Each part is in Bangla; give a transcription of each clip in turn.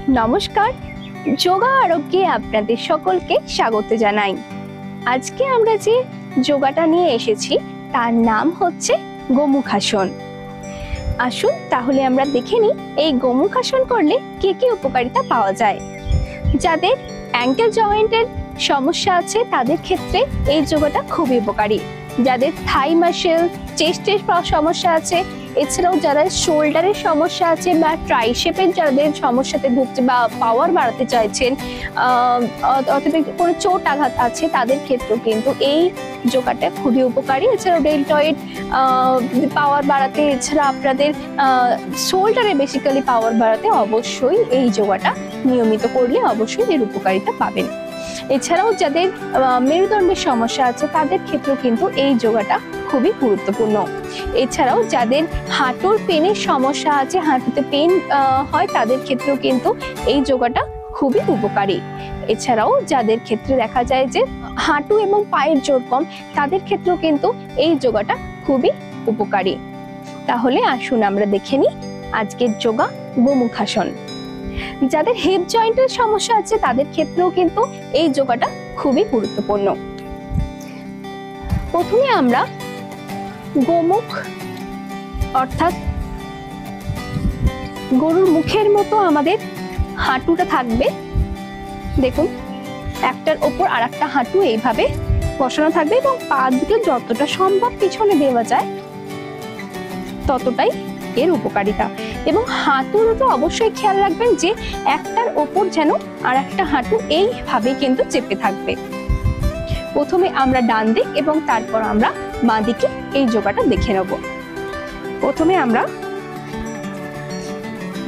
নমস্কার, যোগা আরোগ্যে আপনাদের সকলকে স্বাগত জানাই। আজকে আমরা যে যোগাটা নিয়ে এসেছি তার নাম হচ্ছে গোমুখাসন। আসুন তাহলে আমরা দেখে নিই এই গোমুখাসন করলে কি কি উপকারিতা পাওয়া যায়। যাদের অ্যাঙ্কেল জয়েন্টের সমস্যা আছে তাদের ক্ষেত্রে এই যোগাটা খুবই উপকারী। যাদের থাই মাসেল, চেস্টের সমস্যা আছে, এছাড়াও যারা শোল্ডারের সমস্যা আছে বা ট্রাইসেপের যাদের সমস্যাতে ভুগছে বা পাওয়ার বাড়াতে চাইছেন, অথবা কোনো চোট আঘাত আছে তাদের ক্ষেত্রেও কিন্তু এই যোগাটা খুবই উপকারী। এছাড়াও ডেলটয়েড পাওয়ার বাড়াতে, এছাড়া আপনাদের শোল্ডারে বেসিক্যালি পাওয়ার বাড়াতে অবশ্যই এই যোগাটা নিয়মিত করলে অবশ্যই এর উপকারিতা পাবেন। এছাড়াও যাদের মেরুদণ্ডের সমস্যা আছে তাদের ক্ষেত্রেও কিন্তু এই যোগাটা খুবই গুরুত্বপূর্ণ। এছাড়াও যাদের হাঁটুর পেনের সমস্যা আছে, হাঁটুতে পেন হয় তাদের ক্ষেত্রেও কিন্তু এই যোগাটা খুবই উপকারী। এছাড়াও যাদের ক্ষেত্রে দেখা যায় যে হাঁটু এবং পায়ের জোর কম তাদের ক্ষেত্রেও কিন্তু এই যোগাটা খুবই উপকারী। তাহলে আসুন আমরা দেখে নিই আজকের যোগা গোমুখাসন। যাদের হিপ জয়েন্টের সমস্যা আছে তাদের ক্ষেত্রেও কিন্তু এই যোগাটা খুবই গুরুত্বপূর্ণ। প্রথমে আমরা গোমুখ অর্থাৎ গরুর মুখের মতো আমাদের হাঁটুটা থাকবে। দেখুন, একটার ওপর আর একটা হাঁটু এইভাবে বসানো থাকবে এবং পা দুটো যতটা সম্ভব পিছনে দেওয়া যায় ততটাই এর উপকারিতা। এবং হাঁটু দুটো অবশ্যই খেয়াল রাখবেন যে একটার ওপর যেন আর একটা হাঁটু এইভাবে কিন্তু চেপে থাকবে। প্রথমে আমরা ডান দিক এবং তারপর আমরা বাঁ দিকে এই যোগাটা দেখে নেব। প্রথমে আমরা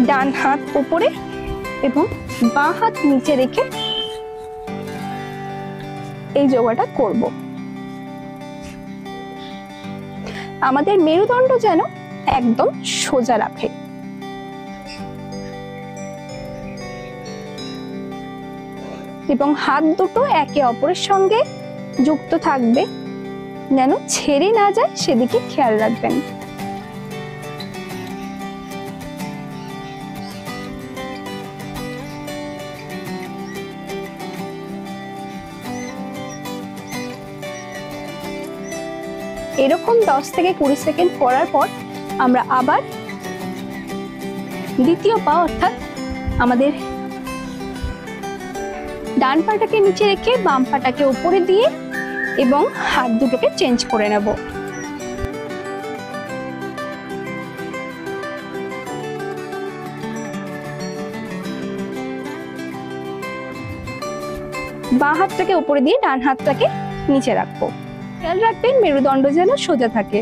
ডান হাত উপরে এবং বাঁ হাত নিচে রেখে এই যোগাটা করব। আমাদের মেরুদণ্ড যেন একদম সোজা রাখে। এবং হাত দুটো একে অপরের সঙ্গে যুক্ত থাকবে, যেন ছেড়ে না যায় সেদিকে খেয়াল রাখবেন। এরকম 10 থেকে 20 সেকেন্ড করার পর আমরা আবার দ্বিতীয় পা অর্থাৎ আমাদের ডান পাটাকে নিচে রেখে বাম পাটাকে উপরে দিয়ে এবং হাত দুটোকে চেঞ্জ করে নেব। বাঁ হাতটাকে উপরে দিয়ে ডান হাতটাকে নিচে রাখবো। খেয়াল রাখবেন মেরুদণ্ড যেন সোজা থাকে।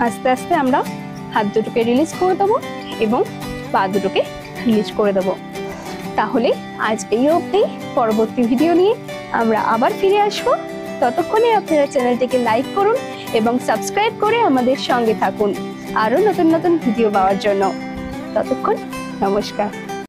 আস্তে আস্তে আমরা হাত দুটোকে রিলিজ করে দেবো এবং পা দুটোকে রিলিজ করে দেবো। তাহলে আজ এই অবধি। পরবর্তী ভিডিও নিয়ে আমরা আবার ফিরে আসবো। ততক্ষণে আপনারা চ্যানেলটিকে লাইক করুন এবং সাবস্ক্রাইব করে আমাদের সঙ্গে থাকুন আরো নতুন নতুন ভিডিও পাওয়ার জন্য। ততক্ষণ নমস্কার।